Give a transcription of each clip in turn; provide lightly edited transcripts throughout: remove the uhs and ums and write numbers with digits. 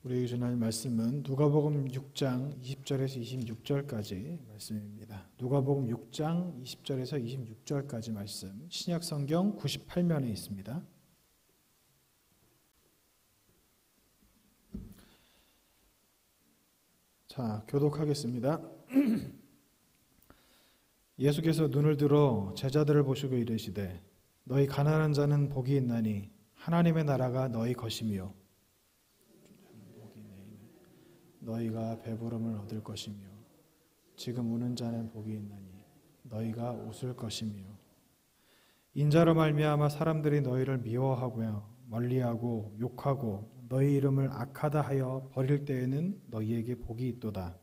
우리에게 전하는 말씀은 누가복음 6장 20절에서 26절까지 말씀입니다. 누가복음 6장 20절에서 26절까지 말씀, 신약성경 98면에 있습니다. 자, 교독하겠습니다. 예수께서 눈을 들어 제자들을 보시고 이르시되 너희 가난한 자는 복이 있나니 하나님의 나라가 너희 것이며 너희가 배부름을 얻을 것이며 지금 우는 자는 복이 있나니 너희가 웃을 것이며 인자로 말미암아 사람들이 너희를 미워하고요 멀리하고 욕하고 너희 이름을 악하다 하여 버릴 때에는 너희에게 복이 있도다.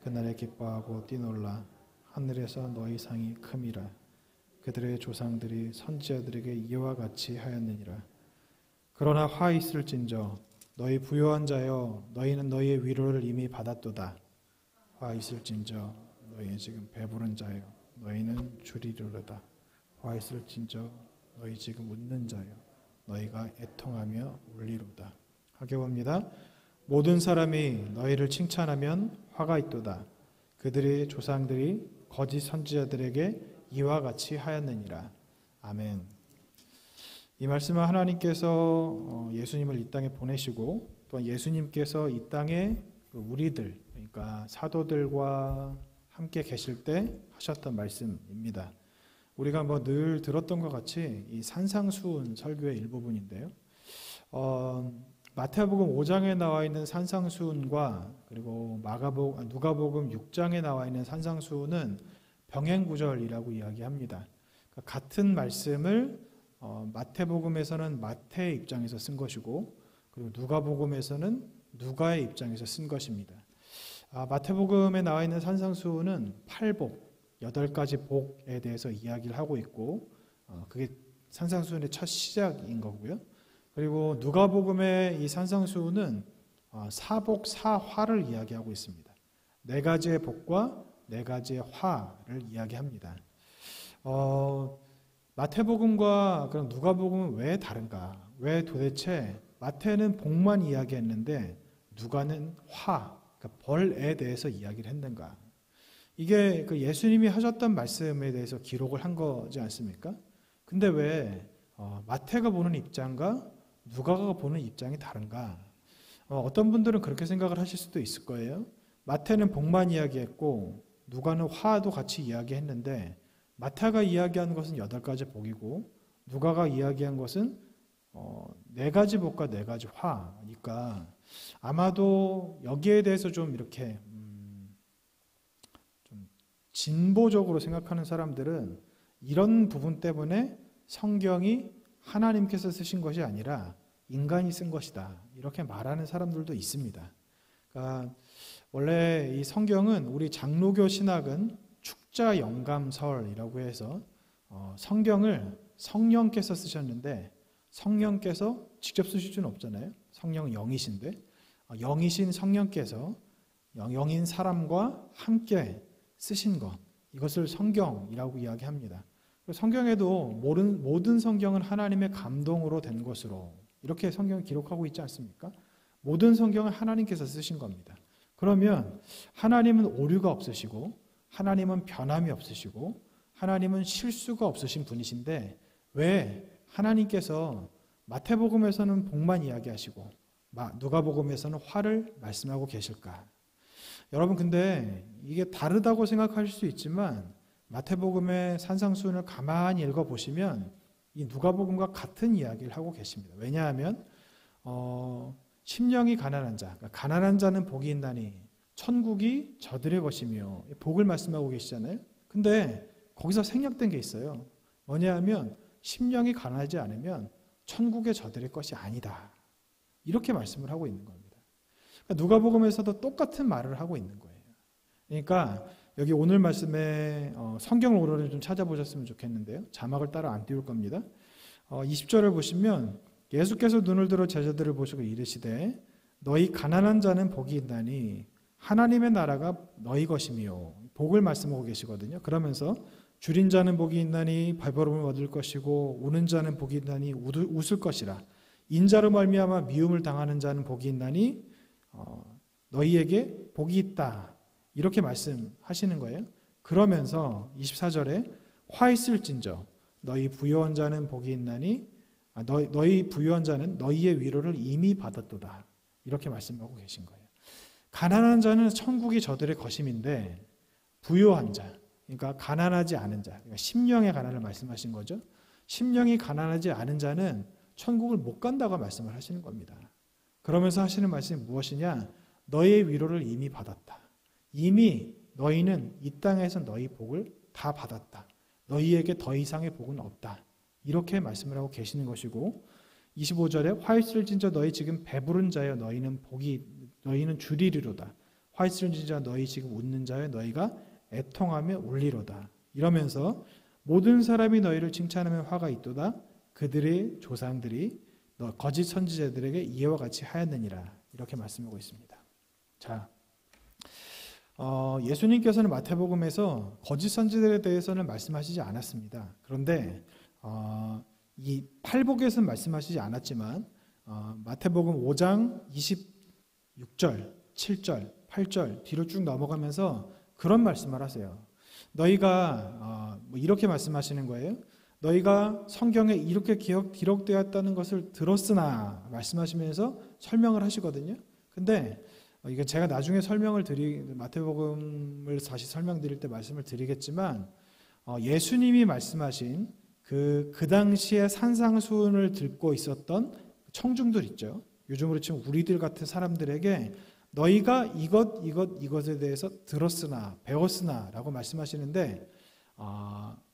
그날에 기뻐하고 뛰놀라 하늘에서 너희 상이 큼이라. 그들의 조상들이 선지자들에게 이와 같이 하였느니라. 그러나 화 있을진저 너희 부요한 자여 너희는 너희의 위로를 이미 받았도다. 화 있을진저 너희 지금 배부른 자여 너희는 주리로다. 화 있을진저 너희 지금 웃는 자여 너희가 애통하며 울리로다. 하경입니다. 모든 사람이 너희를 칭찬하면 화가 있도다. 그들의 조상들이 거짓 선지자들에게 이와 같이 하였느니라. 아멘. 이 말씀은 하나님께서 예수님을 이 땅에 보내시고 또 예수님께서 이 땅에 우리들 그러니까 사도들과 함께 계실 때 하셨던 말씀입니다. 우리가 늘 들었던 것 같이 이 산상수훈 설교의 일부분인데요. 마태복음 5장에 나와 있는 산상수훈과 그리고 누가복음 6장에 나와 있는 산상수훈은 병행구절이라고 이야기합니다. 그러니까 같은 말씀을 마태복음에서는 마태의 입장에서 쓴 것이고 그리고 누가복음에서는 누가의 입장에서 쓴 것입니다. 마태복음에 나와 있는 산상수훈은 8복, 8가지 복에 대해서 이야기를 하고 있고 그게 산상수훈의 첫 시작인 거고요. 그리고 누가복음의 이 산상수훈은 사복 사화를 이야기하고 있습니다. 4가지의 복과 4가지의 화를 이야기합니다. 마태복음과 그럼 누가복음은 왜 다른가? 왜 도대체 마태는 복만 이야기했는데 누가는 화, 그러니까 벌에 대해서 이야기를 했는가? 이게 그 예수님이 하셨던 말씀에 대해서 기록을 한 거지 않습니까? 근데 왜 마태가 보는 입장과 누가가 보는 입장이 다른가? 어떤 분들은 그렇게 생각을 하실 수도 있을 거예요. 마태는 복만 이야기했고 누가는 화도 같이 이야기했는데 마태가 이야기한 것은 8가지 복이고 누가가 이야기한 것은 4가지 복과 4가지 화니까 아마도 여기에 대해서 좀 이렇게 좀 진보적으로 생각하는 사람들은 이런 부분 때문에 성경이 하나님께서 쓰신 것이 아니라 인간이 쓴 것이다 이렇게 말하는 사람들도 있습니다. 그러니까 원래 이 성경은 우리 장로교 신학은 축자 영감설이라고 해서 성경을 성령께서 쓰셨는데 성령께서 직접 쓰실 수는 없잖아요. 성령은 영이신데 영이신 성령께서 영인 사람과 함께 쓰신 것 이것을 성경이라고 이야기합니다. 성경에도 모든 성경은 하나님의 감동으로 된 것으로 이렇게 성경을 기록하고 있지 않습니까? 모든 성경은 하나님께서 쓰신 겁니다. 그러면 하나님은 오류가 없으시고 하나님은 변함이 없으시고 하나님은 실수가 없으신 분이신데 왜 하나님께서 마태복음에서는 복만 이야기하시고 누가복음에서는 화를 말씀하고 계실까? 여러분 근데 이게 다르다고 생각하실 수 있지만 마태복음의 산상수훈을 가만히 읽어보시면 이 누가복음과 같은 이야기를 하고 계십니다. 왜냐하면 심령이 가난한 자, 그러니까 가난한 자는 복이 있나니 천국이 저들의 것이며 복을 말씀하고 계시잖아요. 근데 거기서 생략된 게 있어요. 뭐냐 하면 심령이 가난하지 않으면 천국의 저들의 것이 아니다. 이렇게 말씀을 하고 있는 겁니다. 그러니까 누가복음에서도 똑같은 말을 하고 있는 거예요. 그러니까 여기 오늘 말씀에 성경 오로를 좀 찾아보셨으면 좋겠는데요. 자막을 따라 안 띄울 겁니다. 20절을 보시면 예수께서 눈을 들어 제자들을 보시고 이르시되 너희 가난한 자는 복이 있나니 하나님의 나라가 너희 것이며 복을 말씀하고 계시거든요. 그러면서 줄인 자는 복이 있나니 배부름을 얻을 것이고 우는 자는 복이 있나니 웃을 것이라. 인자로 말미암아 미움을 당하는 자는 복이 있나니 너희에게 복이 있다. 이렇게 말씀하시는 거예요. 그러면서 24절에 화 있을진저 너희 부유한 자는 복이 있나니 너희 부유한 자는 너희의 위로를 이미 받았도다. 이렇게 말씀하고 계신 거예요. 가난한 자는 천국이 저들의 것임인데 부유한 자, 그러니까 가난하지 않은 자, 그러니까 심령의 가난을 말씀하신 거죠. 심령이 가난하지 않은 자는 천국을 못 간다고 말씀을 하시는 겁니다. 그러면서 하시는 말씀이 무엇이냐? 너의 위로를 이미 받았다. 이미 너희는 이 땅에서 너희 복을 다 받았다. 너희에게 더 이상의 복은 없다. 이렇게 말씀을 하고 계시는 것이고 25절에 화 있을진저 너희 지금 배부른 자여 너희는 주리리로다. 화 있을진저 너희 지금 웃는 자여 너희가 애통하며 울리로다. 이러면서 모든 사람이 너희를 칭찬하며 화가 있도다. 그들의 조상들이 거짓 선지자들에게 이와 같이 하였느니라. 이렇게 말씀하고 있습니다. 자, 예수님께서는 마태복음에서 거짓 선지자들에 대해서는 말씀하시지 않았습니다. 그런데 이 팔복에서는 말씀하시지 않았지만 마태복음 5장 26절, 7절, 8절 뒤로 쭉 넘어가면서 그런 말씀을 하세요. 너희가 이렇게 말씀하시는 거예요. 너희가 성경에 이렇게 기록되었다는 것을 들었으나 말씀하시면서 설명을 하시거든요. 근데 이거 제가 나중에 마태복음을 다시 설명드릴 때 말씀을 드리겠지만 예수님이 말씀하신 그 당시에 산상수훈을 듣고 있었던 청중들 있죠. 요즘으로 치면 우리들 같은 사람들에게 너희가 이것에 대해서 들었으나 배웠으나 라고 말씀하시는데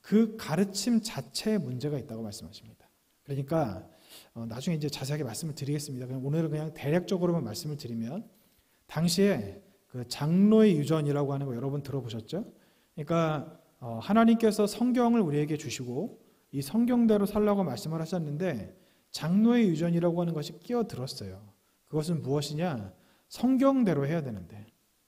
그 가르침 자체에 문제가 있다고 말씀하십니다. 그러니까 나중에 이제 자세하게 말씀을 드리겠습니다. 오늘은 그냥 대략적으로만 말씀을 드리면 당시에 그 장로의 유전이라고 하는 거 여러분 들어보셨죠? 그러니까 하나님께서 성경을 우리에게 주시고 이 성경대로 살라고 말씀을 하셨는데 장로의 유전이라고 하는 것이 끼어들었어요. 그것은 무엇이냐? 성경대로 해야 되는데,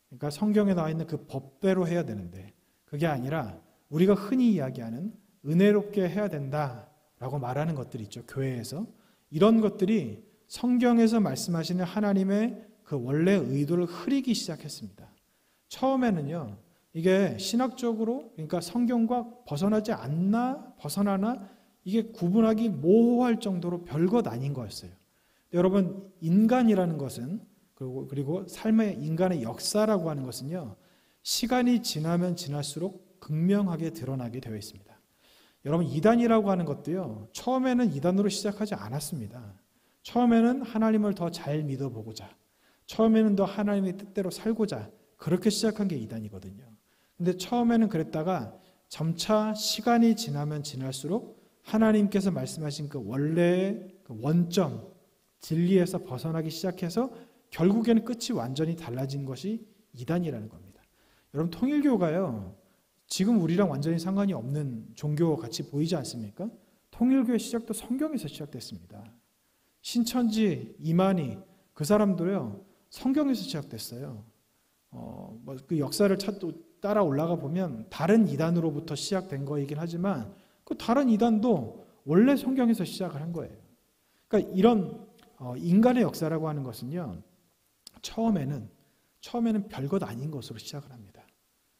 그러니까 성경에 나와 있는 그 법대로 해야 되는데 그게 아니라 우리가 흔히 이야기하는 은혜롭게 해야 된다라고 말하는 것들이 있죠. 교회에서 이런 것들이 성경에서 말씀하시는 하나님의 그 원래 의도를 흐리기 시작했습니다. 처음에는요, 이게 신학적으로, 그러니까 성경과 벗어나나 이게 구분하기 모호할 정도로 별것 아닌 거였어요. 여러분, 인간이라는 것은 그리고 삶의 인간의 역사라고 하는 것은요, 시간이 지나면 지날수록 극명하게 드러나게 되어 있습니다. 여러분, 이단이라고 하는 것도요, 처음에는 이단으로 시작하지 않았습니다. 처음에는 하나님을 더 잘 믿어보고자, 처음에는 더 하나님의 뜻대로 살고자 그렇게 시작한 게 이단이거든요. 근데 처음에는 그랬다가 점차 시간이 지나면 지날수록 하나님께서 말씀하신 그 원래의 그 원점, 진리에서 벗어나기 시작해서 결국에는 끝이 완전히 달라진 것이 이단이라는 겁니다. 여러분, 통일교가요, 지금 우리랑 완전히 상관이 없는 종교 같이 보이지 않습니까? 통일교의 시작도 성경에서 시작됐습니다. 신천지, 이만희 그 사람들요, 성경에서 시작됐어요. 그 역사를 따라 올라가 보면 다른 이단으로부터 시작된 거이긴 하지만 그 다른 이단도 원래 성경에서 시작을 한 거예요. 그러니까 이런 인간의 역사라고 하는 것은요, 처음에는 별것 아닌 것으로 시작을 합니다.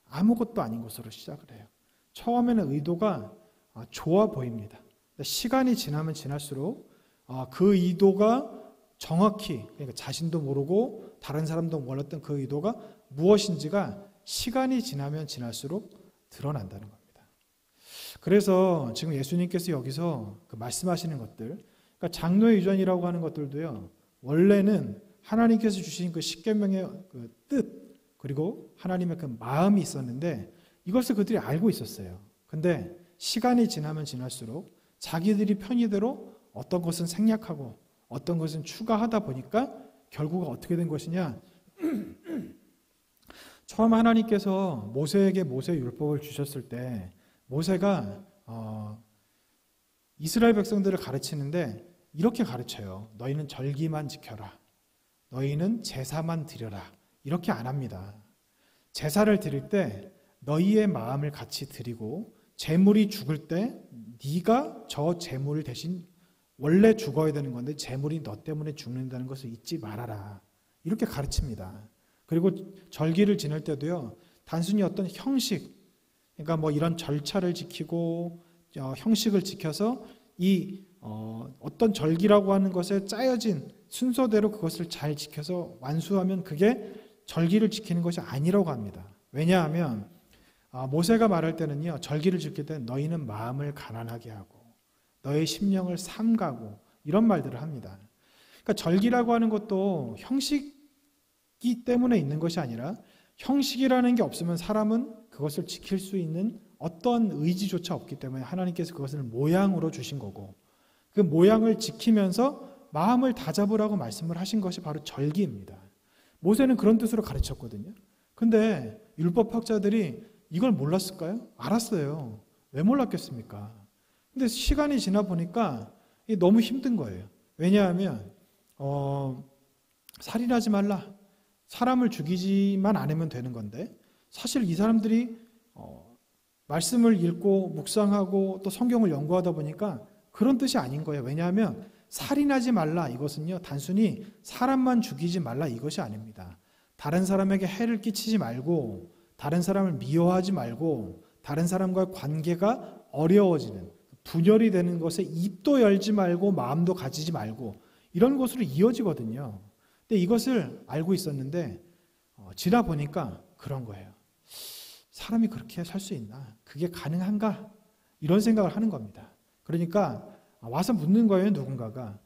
아무것도 아닌 것으로 시작을 해요. 처음에는 의도가 좋아 보입니다. 시간이 지나면 지날수록 그 의도가 정확히, 그러니까 자신도 모르고 다른 사람도 몰랐던 그 의도가 무엇인지가 시간이 지나면 지날수록 드러난다는 겁니다. 그래서 지금 예수님께서 여기서 그 말씀하시는 것들, 그러니까 장로의 유전이라고 하는 것들도요, 원래는 하나님께서 주신 그 십계명의 그 뜻, 그리고 하나님의 그 마음이 있었는데 이것을 그들이 알고 있었어요. 근데 시간이 지나면 지날수록 자기들이 편의대로 어떤 것은 생략하고 어떤 것은 추가하다 보니까 결국 어떻게 된 것이냐? 처음 하나님께서 모세에게 모세 율법을 주셨을 때 모세가 이스라엘 백성들을 가르치는데 이렇게 가르쳐요. 너희는 절기만 지켜라. 너희는 제사만 드려라. 이렇게 안 합니다. 제사를 드릴 때 너희의 마음을 같이 드리고 제물이 죽을 때 네가 저 제물 대신 원래 죽어야 되는 건데 재물이 너 때문에 죽는다는 것을 잊지 말아라. 이렇게 가르칩니다. 그리고 절기를 지낼 때도요. 단순히 어떤 형식, 그러니까 뭐 이런 절차를 지키고 형식을 지켜서 이 어떤 절기라고 하는 것에 짜여진 순서대로 그것을 잘 지켜서 완수하면 그게 절기를 지키는 것이 아니라고 합니다. 왜냐하면 모세가 말할 때는요. 절기를 지킬 때 너희는 마음을 가난하게 하고 너의 심령을 삼가고 이런 말들을 합니다. 그러니까 절기라고 하는 것도 형식이 때문에 있는 것이 아니라 형식이라는 게 없으면 사람은 그것을 지킬 수 있는 어떤 의지조차 없기 때문에 하나님께서 그것을 모양으로 주신 거고 그 모양을 지키면서 마음을 다잡으라고 말씀을 하신 것이 바로 절기입니다. 모세는 그런 뜻으로 가르쳤거든요. 근데 율법학자들이 이걸 몰랐을까요? 알았어요. 왜 몰랐겠습니까? 근데 시간이 지나 보니까 너무 힘든 거예요. 왜냐하면 살인하지 말라. 사람을 죽이지만 않으면 되는 건데 사실 이 사람들이 말씀을 읽고 묵상하고 또 성경을 연구하다 보니까 그런 뜻이 아닌 거예요. 왜냐하면 살인하지 말라 이것은요 단순히 사람만 죽이지 말라 이것이 아닙니다. 다른 사람에게 해를 끼치지 말고 다른 사람을 미워하지 말고 다른 사람과의 관계가 어려워지는 분열이 되는 것에 입도 열지 말고 마음도 가지지 말고 이런 것으로 이어지거든요. 근데 이것을 알고 있었는데 지나 보니까 그런 거예요. 사람이 그렇게 살 수 있나? 그게 가능한가? 이런 생각을 하는 겁니다. 그러니까 와서 묻는 거예요. 누군가가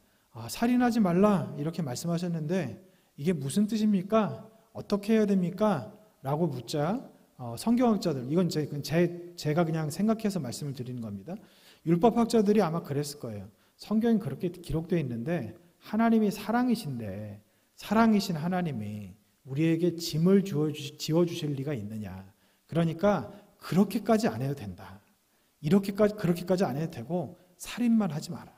살인하지 말라 이렇게 말씀하셨는데 이게 무슨 뜻입니까? 어떻게 해야 됩니까? 라고 묻자 성경학자들 이건 제가 그냥 생각해서 말씀을 드리는 겁니다. 율법학자들이 아마 그랬을 거예요. 성경에 그렇게 기록되어 있는데 하나님이 사랑이신데 사랑이신 하나님이 우리에게 짐을 지어주실 리가 있느냐. 그러니까 그렇게까지 안 해도 된다. 그렇게까지 안 해도 되고 살인만 하지 마라.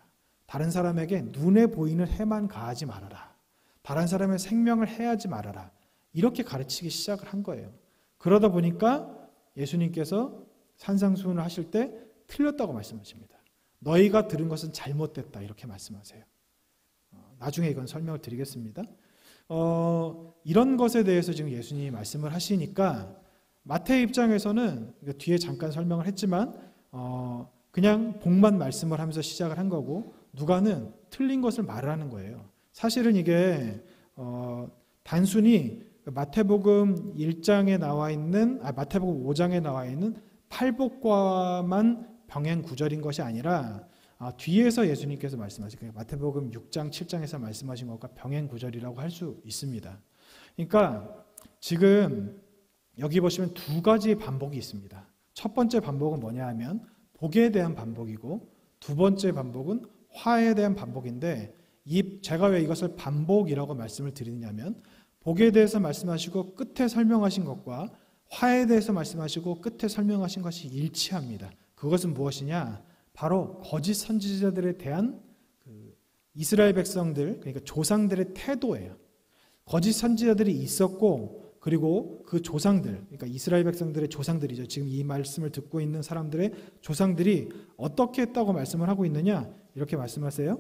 다른 사람에게 눈에 보이는 해만 가하지 말아라. 다른 사람의 생명을 해하지 말아라. 이렇게 가르치기 시작을 한 거예요. 그러다 보니까 예수님께서 산상수훈을 하실 때 틀렸다고 말씀하십니다. 너희가 들은 것은 잘못됐다 이렇게 말씀하세요. 나중에 이건 설명을 드리겠습니다. 이런 것에 대해서 지금 예수님이 말씀을 하시니까 마태의 입장에서는 뒤에 잠깐 설명을 했지만 그냥 복만 말씀을 하면서 시작을 한 거고 누가는 틀린 것을 말을 하는 거예요. 사실은 이게 단순히 마태복음 1장에 나와 있는 마태복음 5장에 나와 있는 팔복과만 병행 구절인 것이 아니라 뒤에서 예수님께서 말씀하신 마태복음 6장 7장에서 말씀하신 것과 병행 구절이라고 할 수 있습니다. 그러니까 지금 여기 보시면 두 가지 반복이 있습니다. 첫 번째 반복은 뭐냐 하면 복에 대한 반복이고 두 번째 반복은 화에 대한 반복인데 제가 왜 이것을 반복이라고 말씀을 드리냐면 복에 대해서 말씀하시고 끝에 설명하신 것과 화에 대해서 말씀하시고 끝에 설명하신 것이 일치합니다. 그것은 무엇이냐? 바로 거짓 선지자들에 대한 이스라엘 백성들, 그러니까 조상들의 태도예요. 거짓 선지자들이 있었고 그리고 그 조상들, 그러니까 이스라엘 백성들의 조상들이죠. 지금 이 말씀을 듣고 있는 사람들의 조상들이 어떻게 했다고 말씀을 하고 있느냐? 이렇게 말씀하세요.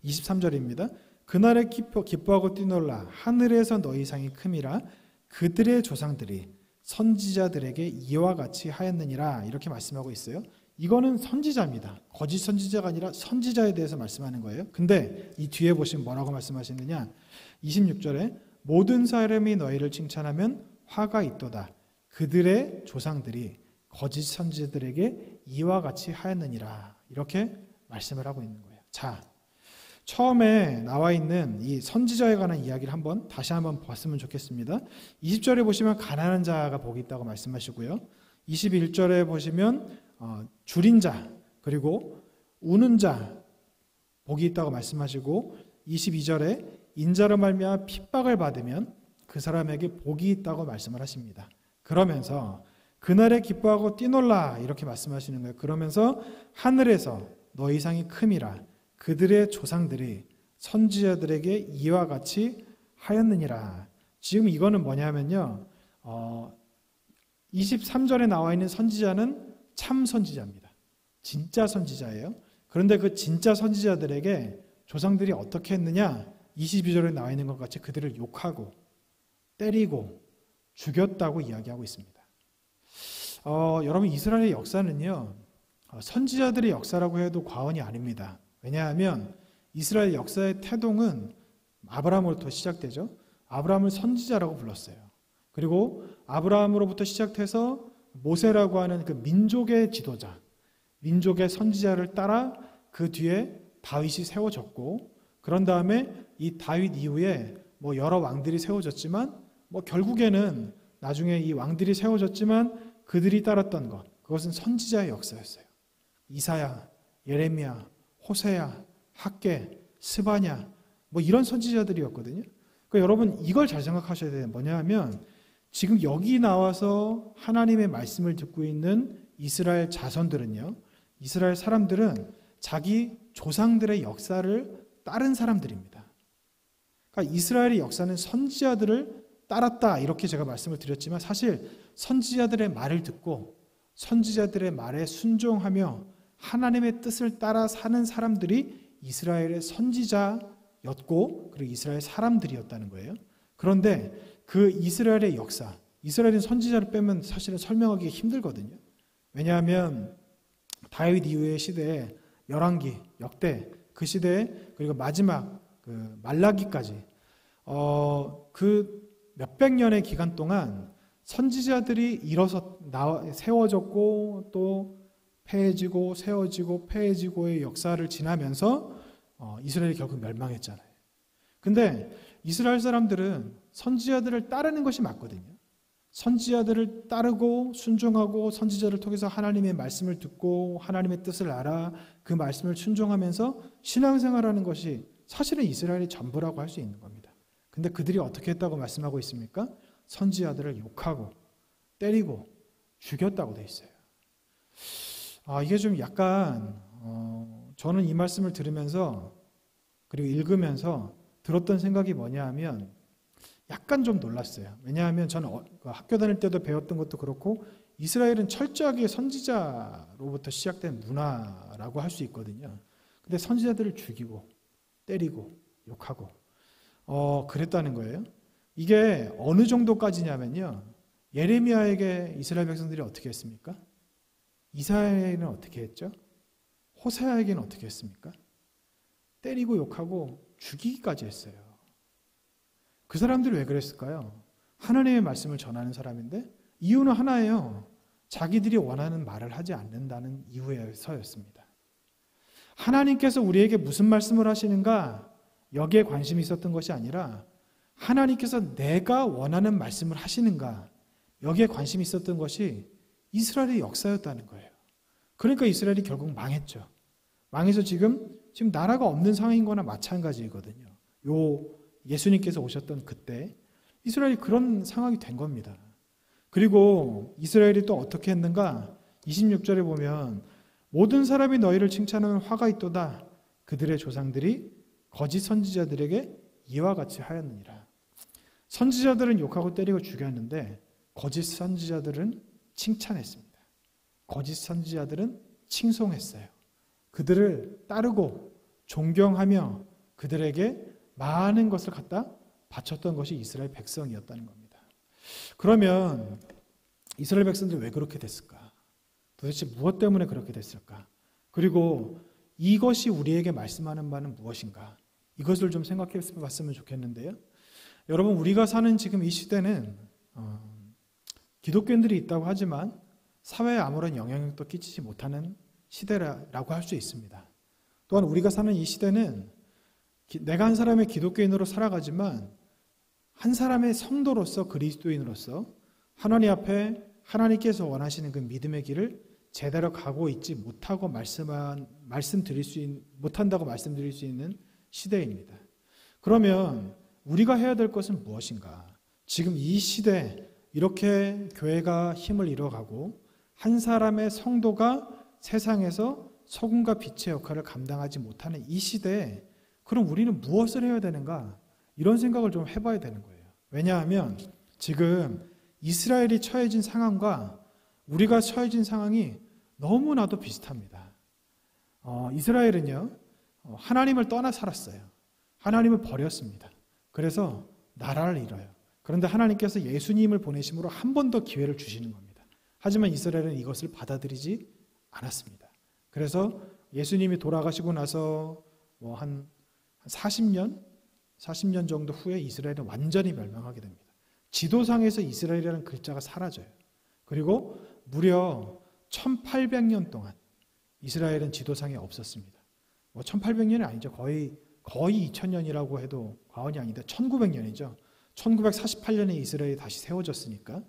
23절입니다. 그날에 기뻐하고 뛰놀라 하늘에서 너희 상이 큼이라 그들의 조상들이 선지자들에게 이와 같이 하였느니라 이렇게 말씀하고 있어요. 이거는 선지자입니다. 거짓 선지자가 아니라 선지자에 대해서 말씀하는 거예요. 근데 이 뒤에 보시면 뭐라고 말씀하시느냐? 26절에 모든 사람이 너희를 칭찬하면 화가 있도다. 그들의 조상들이 거짓 선지자들에게 이와 같이 하였느니라 이렇게 말씀을 하고 있는 거예요. 자, 처음에 나와 있는 이 선지자에 관한 이야기를 다시 한번 봤으면 좋겠습니다. 20절에 보시면 가난한 자가 복이 있다고 말씀하시고요. 21절에 보시면 줄인 자 그리고 우는 자 복이 있다고 말씀하시고 22절에 인자로 말미암아 핍박을 받으면 그 사람에게 복이 있다고 말씀을 하십니다. 그러면서 그날에 기뻐하고 뛰놀라 이렇게 말씀하시는 거예요. 그러면서 하늘에서 너희 상이 큼이라 그들의 조상들이 선지자들에게 이와 같이 하였느니라. 지금 이거는 뭐냐면요. 23절에 나와 있는 선지자는 참 선지자입니다. 진짜 선지자예요. 그런데 그 진짜 선지자들에게 조상들이 어떻게 했느냐? 22절에 나와 있는 것 같이 그들을 욕하고 때리고 죽였다고 이야기하고 있습니다. 여러분, 이스라엘의 역사는요, 선지자들의 역사라고 해도 과언이 아닙니다. 왜냐하면 이스라엘 역사의 태동은 아브라함으로부터 시작되죠. 아브라함을 선지자라고 불렀어요. 그리고 아브라함으로부터 시작해서 모세라고 하는 그 민족의 지도자, 민족의 선지자를 따라 그 뒤에 다윗이 세워졌고, 그런 다음에 이 다윗 이후에 여러 왕들이 세워졌지만 결국에는 나중에 이 왕들이 세워졌지만 그들이 따랐던 것, 그것은 선지자의 역사였어요. 이사야, 예레미야, 호세야, 학개, 스바냐 이런 선지자들이었거든요. 그러니까 여러분, 이걸 잘 생각하셔야 돼요. 뭐냐 하면 지금 여기 나와서 하나님의 말씀을 듣고 있는 이스라엘 자손들은요, 이스라엘 사람들은 자기 조상들의 역사를 따른 사람들입니다. 그러니까 이스라엘의 역사는 선지자들을 따랐다, 이렇게 제가 말씀을 드렸지만 사실 선지자들의 말을 듣고 선지자들의 말에 순종하며 하나님의 뜻을 따라 사는 사람들이 이스라엘의 선지자였고, 그리고 이스라엘 사람들이었다는 거예요. 그런데 그 이스라엘의 역사, 이스라엘의 선지자를 빼면 사실은 설명하기 힘들거든요. 왜냐하면 다윗 이후의 시대에 열왕기, 역대, 그 시대에, 그리고 마지막 그 말라기까지 그 몇백 년의 기간 동안 선지자들이 세워졌고 또 패해지고 세워지고 패해지고의 역사를 지나면서 이스라엘이 결국 멸망했잖아요. 근데 이스라엘 사람들은 선지자들을 따르는 것이 맞거든요. 선지자들을 따르고 순종하고 선지자를 통해서 하나님의 말씀을 듣고 하나님의 뜻을 알아 그 말씀을 순종하면서 신앙생활하는 것이 사실은 이스라엘의 전부라고 할 수 있는 겁니다. 근데 그들이 어떻게 했다고 말씀하고 있습니까? 선지자들을 욕하고 때리고 죽였다고 돼 있어요. 이게 좀 약간 저는 이 말씀을 들으면서 그리고 읽으면서 들었던 생각이 뭐냐 하면 약간 좀 놀랐어요. 왜냐하면 저는 학교 다닐 때도 배웠던 것도 그렇고 이스라엘은 철저하게 선지자로부터 시작된 문화라고 할 수 있거든요. 근데 선지자들을 죽이고 때리고 욕하고 그랬다는 거예요. 이게 어느 정도까지냐면요, 예레미야에게 이스라엘 백성들이 어떻게 했습니까? 이사야에게는 어떻게 했죠? 호세아에게는 어떻게 했습니까? 때리고 욕하고 죽이기까지 했어요. 그 사람들이 왜 그랬을까요? 하나님의 말씀을 전하는 사람인데 이유는 하나예요. 자기들이 원하는 말을 하지 않는다는 이유에서였습니다. 하나님께서 우리에게 무슨 말씀을 하시는가, 여기에 관심이 있었던 것이 아니라 하나님께서 내가 원하는 말씀을 하시는가, 여기에 관심이 있었던 것이 이스라엘의 역사였다는 거예요. 그러니까 이스라엘이 결국 망했죠. 망해서 지금 나라가 없는 상황인 거나 마찬가지거든요. 예수님께서 오셨던 그때 이스라엘이 그런 상황이 된 겁니다. 그리고 이스라엘이 또 어떻게 했는가? 26절에 보면 모든 사람이 너희를 칭찬하면 화가 있도다. 그들의 조상들이 거짓 선지자들에게 이와 같이 하였느니라. 선지자들은 욕하고 때리고 죽였는데 거짓 선지자들은 칭찬했습니다. 거짓 선지자들은 칭송했어요. 그들을 따르고 존경하며 그들에게 많은 것을 갖다 바쳤던 것이 이스라엘 백성이었다는 겁니다. 그러면 이스라엘 백성들이 왜 그렇게 됐을까? 도대체 무엇 때문에 그렇게 됐을까? 그리고 이것이 우리에게 말씀하는 바는 무엇인가? 이것을 좀 생각해 봤으면 좋겠는데요. 여러분, 우리가 사는 지금 이 시대는 기독교인들이 있다고 하지만 사회에 아무런 영향력도 끼치지 못하는 시대라고 할 수 있습니다. 또한 우리가 사는 이 시대는 내가 한 사람의 기독교인으로 살아가지만 한 사람의 성도로서 그리스도인으로서 하나님 앞에 하나님께서 원하시는 그 믿음의 길을 제대로 가고 있지 못한다고 말씀드릴 수 있는 시대입니다. 그러면 우리가 해야 될 것은 무엇인가? 지금 이 시대 이렇게 교회가 힘을 잃어가고 한 사람의 성도가 세상에서 소금과 빛의 역할을 감당하지 못하는 이 시대에 그럼 우리는 무엇을 해야 되는가? 이런 생각을 좀 해봐야 되는 거예요. 왜냐하면 지금 이스라엘이 처해진 상황과 우리가 처해진 상황이 너무나도 비슷합니다. 이스라엘은요, 하나님을 떠나 살았어요. 하나님을 버렸습니다. 그래서 나라를 잃어요. 그런데 하나님께서 예수님을 보내심으로 한 번 더 기회를 주시는 겁니다. 하지만 이스라엘은 이것을 받아들이지 않았습니다. 그래서 예수님이 돌아가시고 나서 한 40년 정도 후에 이스라엘은 완전히 멸망하게 됩니다. 지도상에서 이스라엘이라는 글자가 사라져요. 그리고 무려 1800년 동안 이스라엘은 지도상에 없었습니다. 1800년이 아니죠. 거의 2000년이라고 해도 과언이 아닌데 1900년이죠. 1948년에 이스라엘이 다시 세워졌으니까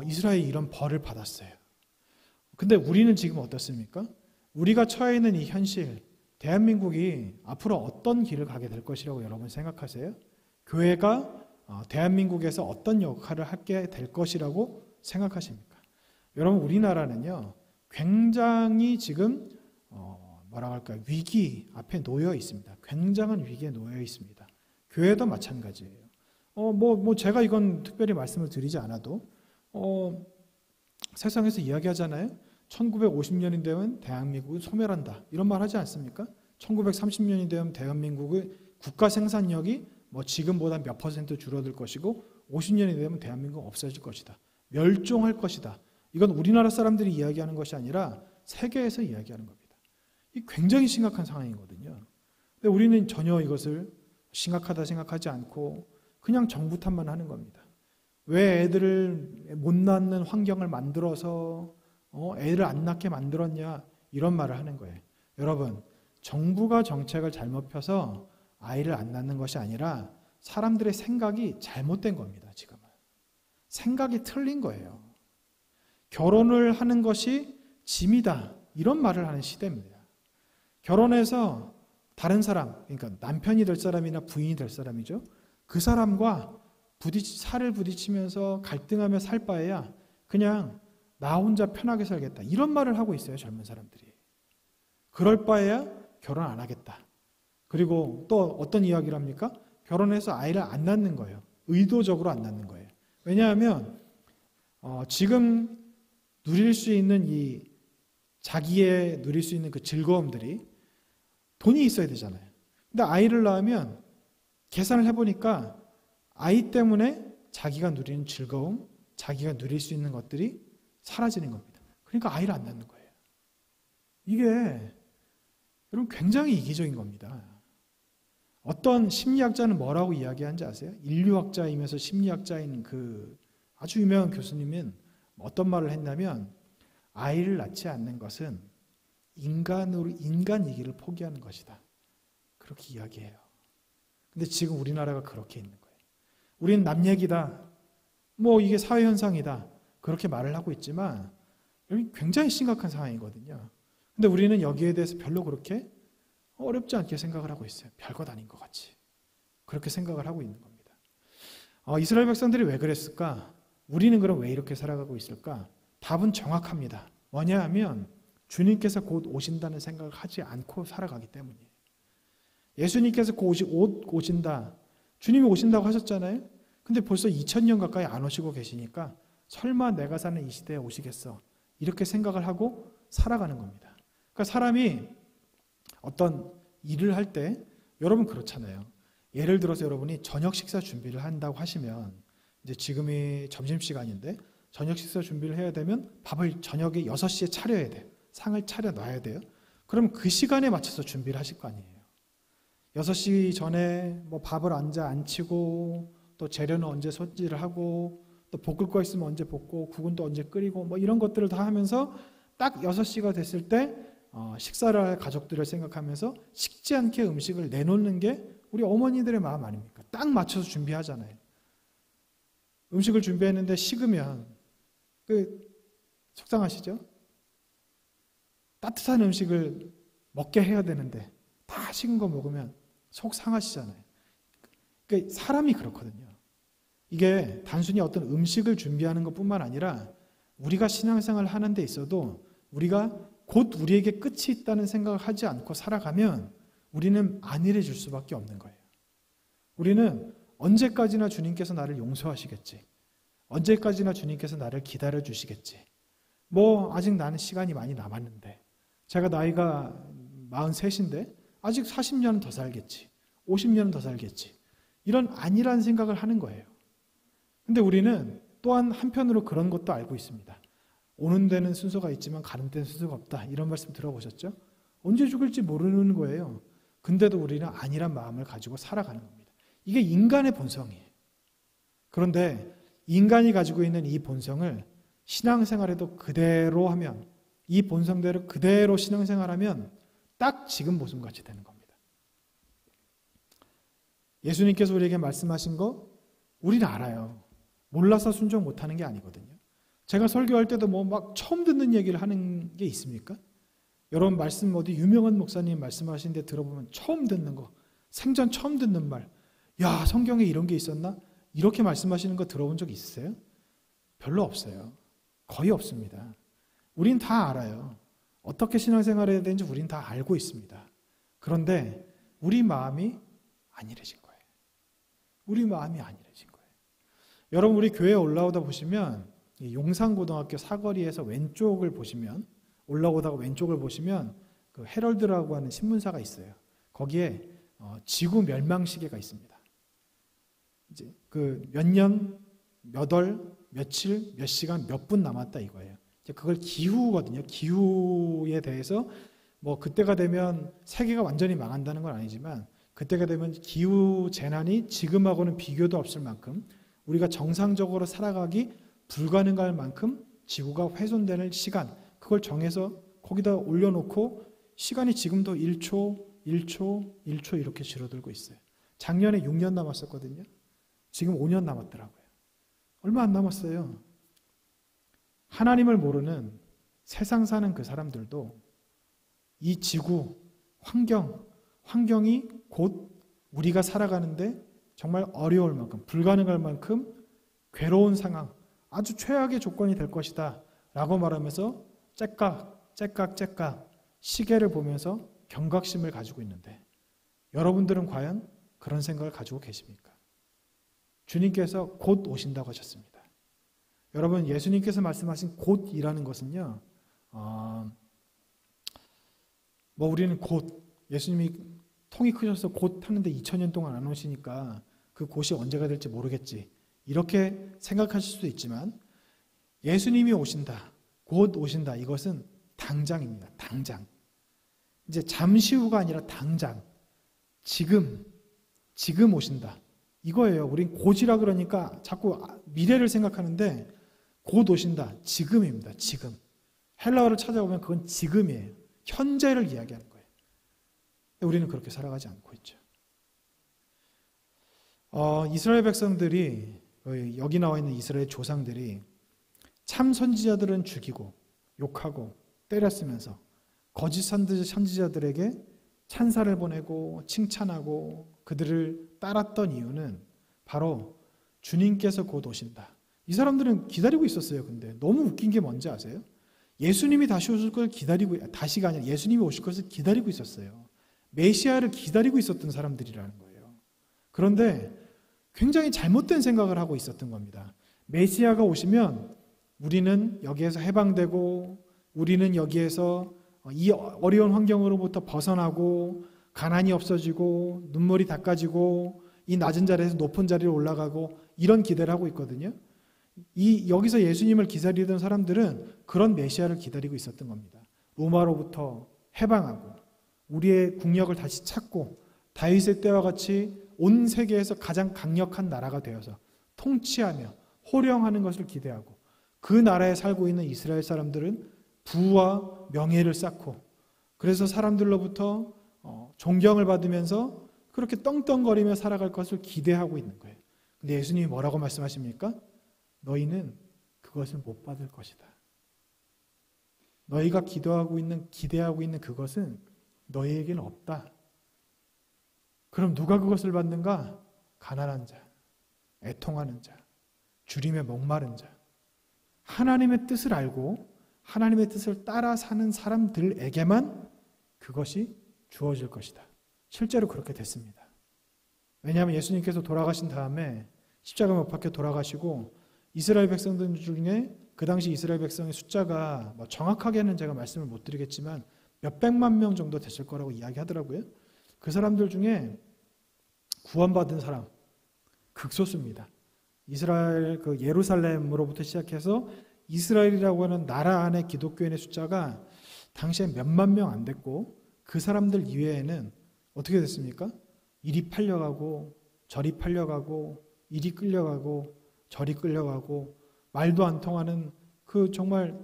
이스라엘이 이런 벌을 받았어요. 근데 우리는 지금 어떻습니까? 우리가 처해 있는 이 현실, 대한민국이 앞으로 어떤 길을 가게 될 것이라고 여러분 생각하세요? 교회가 대한민국에서 어떤 역할을 하게 될 것이라고 생각하십니까? 여러분, 우리나라는요, 굉장히 지금 뭐라고 할까요? 위기 앞에 놓여 있습니다. 굉장한 위기에 놓여 있습니다. 교회도 마찬가지예요. 제가 이건 특별히 말씀을 드리지 않아도 세상에서 이야기하잖아요. 1950년이 되면 대한민국은 소멸한다. 이런 말 하지 않습니까? 1930년이 되면 대한민국의 국가 생산력이 지금보다 몇 % 줄어들 것이고 50년이 되면 대한민국은 없어질 것이다. 멸종할 것이다. 이건 우리나라 사람들이 이야기하는 것이 아니라 세계에서 이야기하는 겁니다. 이 굉장히 심각한 상황이거든요. 근데 우리는 전혀 이것을 심각하다 생각하지 않고 그냥 정부 탓만 하는 겁니다. 왜 애들을 못 낳는 환경을 만들어서 애를 안 낳게 만들었냐 이런 말을 하는 거예요. 여러분, 정부가 정책을 잘못 펴서 아이를 안 낳는 것이 아니라 사람들의 생각이 잘못된 겁니다. 지금은 생각이 틀린 거예요. 결혼을 하는 것이 짐이다 이런 말을 하는 시대입니다. 결혼해서 다른 사람, 그러니까 남편이 될 사람이나 부인이 될 사람이죠. 그 사람과 살을 부딪히면서 갈등하며 살 바에야 그냥 나 혼자 편하게 살겠다 이런 말을 하고 있어요. 젊은 사람들이. 그럴 바에야 결혼 안 하겠다. 그리고 또 어떤 이야기를 합니까? 결혼해서 아이를 안 낳는 거예요. 의도적으로 안 낳는 거예요. 왜냐하면 지금 누릴 수 있는 자기의 누릴 수 있는 그 즐거움들이 돈이 있어야 되잖아요. 근데 아이를 낳으면 계산을 해보니까 아이 때문에 자기가 누리는 즐거움, 자기가 누릴 수 있는 것들이 사라지는 겁니다. 그러니까 아이를 안 낳는 거예요. 이게 여러분 굉장히 이기적인 겁니다. 어떤 심리학자는 뭐라고 이야기하는지 아세요? 인류학자이면서 심리학자인 그 아주 유명한 교수님은 어떤 말을 했냐면 아이를 낳지 않는 것은 인간이기를 포기하는 것이다. 그렇게 이야기해요. 근데 지금 우리나라가 그렇게 있는 거예요. 우리는 남 얘기다. 이게 사회현상이다. 그렇게 말을 하고 있지만 굉장히 심각한 상황이거든요. 근데 우리는 여기에 대해서 별로 그렇게 어렵지 않게 생각을 하고 있어요. 별것 아닌 것 같이. 그렇게 생각을 하고 있는 겁니다. 이스라엘 백성들이 왜 그랬을까? 우리는 그럼 왜 이렇게 살아가고 있을까? 답은 정확합니다. 뭐냐 하면 주님께서 곧 오신다는 생각을 하지 않고 살아가기 때문이에요. 예수님께서 곧 오신다. 주님이 오신다고 하셨잖아요. 근데 벌써 2000년 가까이 안 오시고 계시니까 설마 내가 사는 이 시대에 오시겠어. 이렇게 생각을 하고 살아가는 겁니다. 그러니까 사람이 어떤 일을 할 때 여러분 그렇잖아요. 예를 들어서 여러분이 저녁 식사 준비를 한다고 하시면 이제 지금이 점심시간인데 저녁 식사 준비를 해야 되면 밥을 저녁에 6시에 차려야 돼요. 상을 차려 놔야 돼요. 그럼 그 시간에 맞춰서 준비를 하실 거 아니에요. 6시 전에 밥을 언제 안 치고 또 재료는 언제 손질을 하고 또 볶을 거 있으면 언제 볶고 국은 또 언제 끓이고 이런 것들을 다 하면서 딱 6시가 됐을 때 식사를 할 가족들을 생각하면서 식지 않게 음식을 내놓는 게 우리 어머니들의 마음 아닙니까? 딱 맞춰서 준비하잖아요. 음식을 준비했는데 식으면 속상하시죠? 따뜻한 음식을 먹게 해야 되는데 다 식은 거 먹으면 속 상하시잖아요. 그러니까 사람이 그렇거든요. 이게 단순히 어떤 음식을 준비하는 것뿐만 아니라 우리가 신앙생활을 하는 데 있어도 우리가 곧 우리에게 끝이 있다는 생각을 하지 않고 살아가면 우리는 안일해질 수밖에 없는 거예요. 우리는 언제까지나 주님께서 나를 용서하시겠지. 언제까지나 주님께서 나를 기다려 주시겠지. 아직 나는 시간이 많이 남았는데 제가 나이가 43인데 아직 40년은 더 살겠지. 50년은 더 살겠지. 이런 안일한 생각을 하는 거예요. 근데 우리는 또한 한편으로 그런 것도 알고 있습니다. 오는 데는 순서가 있지만 가는 데는 순서가 없다. 이런 말씀 들어보셨죠? 언제 죽을지 모르는 거예요. 근데도 우리는 안일한 마음을 가지고 살아가는 겁니다. 이게 인간의 본성이에요. 그런데 인간이 가지고 있는 이 본성을 신앙생활에도 그대로 하면, 이 본성대로 그대로 신앙생활하면 딱 지금 모습같이 되는 겁니다. 예수님께서 우리에게 말씀하신 거 우리는 알아요. 몰라서 순종 못하는 게 아니거든요. 제가 설교할 때도 뭐 막 처음 듣는 얘기를 하는 게 있습니까? 여러분 말씀 어디 유명한 목사님 말씀하신 데 들어보면 처음 듣는 거, 생전 처음 듣는 말, 야 성경에 이런 게 있었나? 이렇게 말씀하시는 거 들어본 적 있으세요? 별로 없어요. 거의 없습니다. 우린 다 알아요. 어떻게 신앙생활을 해야 되는지 우린 다 알고 있습니다. 그런데 우리 마음이 안일해진 거예요. 우리 마음이 안일해진 거예요. 여러분 우리 교회에 올라오다 보시면 용산고등학교 사거리에서 왼쪽을 보시면, 올라오다가 왼쪽을 보시면 그 헤럴드라고 하는 신문사가 있어요. 거기에 지구 멸망 시계가 있습니다. 이제 그 몇 년, 몇 월, 며칠, 몇 시간, 몇 분 남았다 이거예요. 그걸 기후거든요. 기후에 대해서 뭐 그때가 되면 세계가 완전히 망한다는 건 아니지만 그때가 되면 기후 재난이 지금하고는 비교도 없을 만큼 우리가 정상적으로 살아가기 불가능할 만큼 지구가 훼손되는 시간, 그걸 정해서 거기다 올려놓고 시간이 지금도 1초, 1초, 1초 이렇게 줄어들고 있어요. 작년에 6년 남았었거든요. 지금 5년 남았더라고요. 얼마 안 남았어요. 하나님을 모르는 세상 사는 그 사람들도 이 지구, 환경이 곧 우리가 살아가는데 정말 어려울 만큼, 불가능할 만큼 괴로운 상황, 아주 최악의 조건이 될 것이다 라고 말하면서 째깍 시계를 보면서 경각심을 가지고 있는데 여러분들은 과연 그런 생각을 가지고 계십니까? 주님께서 곧 오신다고 하셨습니다. 여러분 예수님께서 말씀하신 곧이라는 것은요, 뭐 우리는 곧, 예수님이 통이 크셔서 곧 하는데 2000년 동안 안 오시니까 그 곧이 언제가 될지 모르겠지, 이렇게 생각하실 수도 있지만 예수님이 오신다, 곧 오신다, 이것은 당장입니다. 당장. 이제 잠시 후가 아니라 당장, 지금 오신다, 이거예요. 우린 곧이라 그러니까 자꾸 미래를 생각하는데 곧 오신다, 지금입니다. 지금. 헬라어를 찾아보면 그건 지금이에요. 현재를 이야기하는 거예요. 우리는 그렇게 살아가지 않고 있죠. 이스라엘 백성들이, 여기 나와 있는 이스라엘 조상들이 참 선지자들은 죽이고 욕하고 때렸으면서 거짓 선지자들에게 찬사를 보내고 칭찬하고 그들을 따랐던 이유는 바로 주님께서 곧 오신다. 이 사람들은 기다리고 있었어요. 근데 너무 웃긴 게 뭔지 아세요? 예수님이 다시 오실 걸 기다리고, 다시가 아니라 예수님이 오실 것을 기다리고 있었어요. 메시아를 기다리고 있었던 사람들이라는 거예요. 그런데 굉장히 잘못된 생각을 하고 있었던 겁니다. 메시아가 오시면 우리는 여기에서 해방되고, 우리는 여기에서 이 어려운 환경으로부터 벗어나고, 가난이 없어지고, 눈물이 닦아지고, 이 낮은 자리에서 높은 자리로 올라가고, 이런 기대를 하고 있거든요. 여기서 예수님을 기다리던 사람들은 그런 메시아를 기다리고 있었던 겁니다. 로마로부터 해방하고 우리의 국력을 다시 찾고 다윗의 때와 같이 온 세계에서 가장 강력한 나라가 되어서 통치하며 호령하는 것을 기대하고, 그 나라에 살고 있는 이스라엘 사람들은 부와 명예를 쌓고, 그래서 사람들로부터 존경을 받으면서 그렇게 떵떵거리며 살아갈 것을 기대하고 있는 거예요. 근데 예수님이 뭐라고 말씀하십니까? 너희는 그것을 못 받을 것이다. 너희가 기대하고 있는 그것은 너희에게는 없다. 그럼 누가 그것을 받는가? 가난한 자, 애통하는 자, 주림에 목마른 자, 하나님의 뜻을 알고 하나님의 뜻을 따라 사는 사람들에게만 그것이 주어질 것이다. 실제로 그렇게 됐습니다. 왜냐하면 예수님께서 돌아가신 다음에 십자가 못 박혀 돌아가시고, 이스라엘 백성들 중에 그 당시 이스라엘 백성의 숫자가 정확하게는 제가 말씀을 못 드리겠지만 몇백만 명 정도 됐을 거라고 이야기하더라고요. 그 사람들 중에 구원받은 사람 극소수입니다. 이스라엘 그 예루살렘으로부터 시작해서 이스라엘이라고 하는 나라 안에 기독교인의 숫자가 당시에 몇만 명 안 됐고 그 사람들 이외에는 어떻게 됐습니까? 이리 팔려가고 저리 팔려가고 이리 끌려가고 저리 끌려가고 말도 안 통하는 그 정말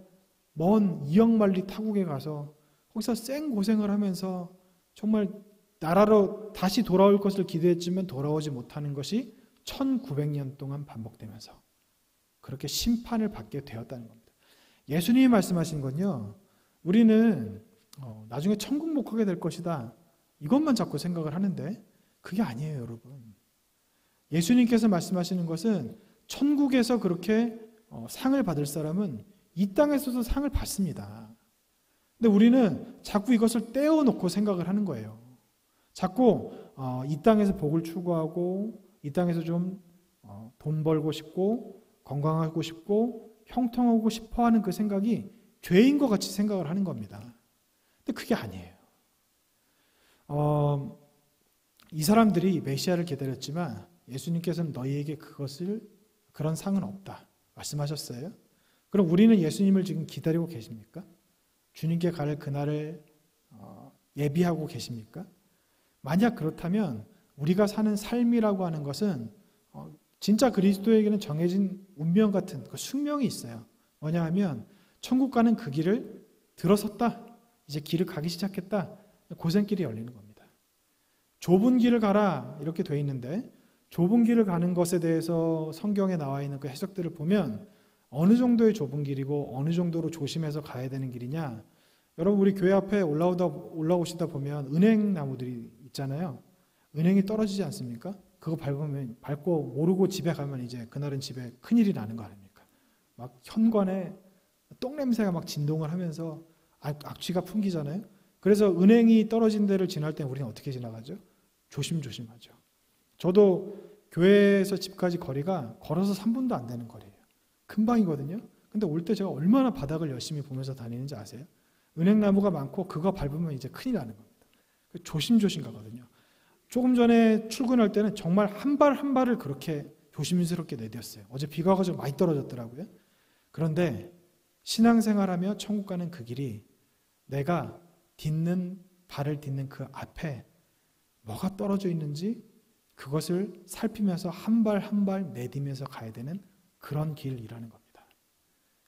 먼 이역만리 타국에 가서 거기서 쌩 고생을 하면서 정말 나라로 다시 돌아올 것을 기대했지만 돌아오지 못하는 것이 1900년 동안 반복되면서 그렇게 심판을 받게 되었다는 겁니다. 예수님이 말씀하신 건요, 우리는 나중에 천국 못 가게 될 것이다, 이것만 자꾸 생각을 하는데 그게 아니에요, 여러분. 예수님께서 말씀하시는 것은 천국에서 그렇게 상을 받을 사람은 이 땅에서도 상을 받습니다. 근데 우리는 자꾸 이것을 떼어놓고 생각을 하는 거예요. 자꾸 이 땅에서 복을 추구하고 이 땅에서 좀 돈 벌고 싶고 건강하고 싶고 형통하고 싶어하는 그 생각이 죄인 것 같이 생각을 하는 겁니다. 근데 그게 아니에요. 이 사람들이 메시아를 기다렸지만 예수님께서는 너희에게 그런 상은 없다 말씀하셨어요. 그럼 우리는 예수님을 지금 기다리고 계십니까? 주님께 갈 그날을 예비하고 계십니까? 만약 그렇다면 우리가 사는 삶이라고 하는 것은 진짜 그리스도에게는 정해진 운명 같은 그 숙명이 있어요. 뭐냐 하면 천국 가는 그 길을 들어섰다. 이제 길을 가기 시작했다. 고생길이 열리는 겁니다. 좁은 길을 가라 이렇게 돼 있는데 좁은 길을 가는 것에 대해서 성경에 나와 있는 그 해석들을 보면 어느 정도의 좁은 길이고 어느 정도로 조심해서 가야 되는 길이냐. 여러분 우리 교회 앞에 올라오시다 보면 은행 나무들이 있잖아요. 은행이 떨어지지 않습니까? 그거 밟고 모르고 집에 가면 이제 그날은 집에 큰일이 나는 거 아닙니까? 막 현관에 똥냄새가 막 진동을 하면서 악취가 풍기잖아요. 그래서 은행이 떨어진 데를 지날 때 우리는 어떻게 지나가죠? 조심조심하죠. 저도 교회에서 집까지 거리가 걸어서 3분도 안 되는 거리예요. 금방이거든요. 근데 올 때 제가 얼마나 바닥을 열심히 보면서 다니는지 아세요? 은행나무가 많고 그거 밟으면 이제 큰일 나는 겁니다. 조심조심 가거든요. 조금 전에 출근할 때는 정말 한 발 한 발을 그렇게 조심스럽게 내디뎠어요. 어제 비가 와가지고 많이 떨어졌더라고요. 그런데 신앙생활하며 천국 가는 그 길이 내가 발을 딛는 그 앞에 뭐가 떨어져 있는지 그것을 살피면서 한 발 한 발 내디면서 가야 되는 그런 길이라는 겁니다.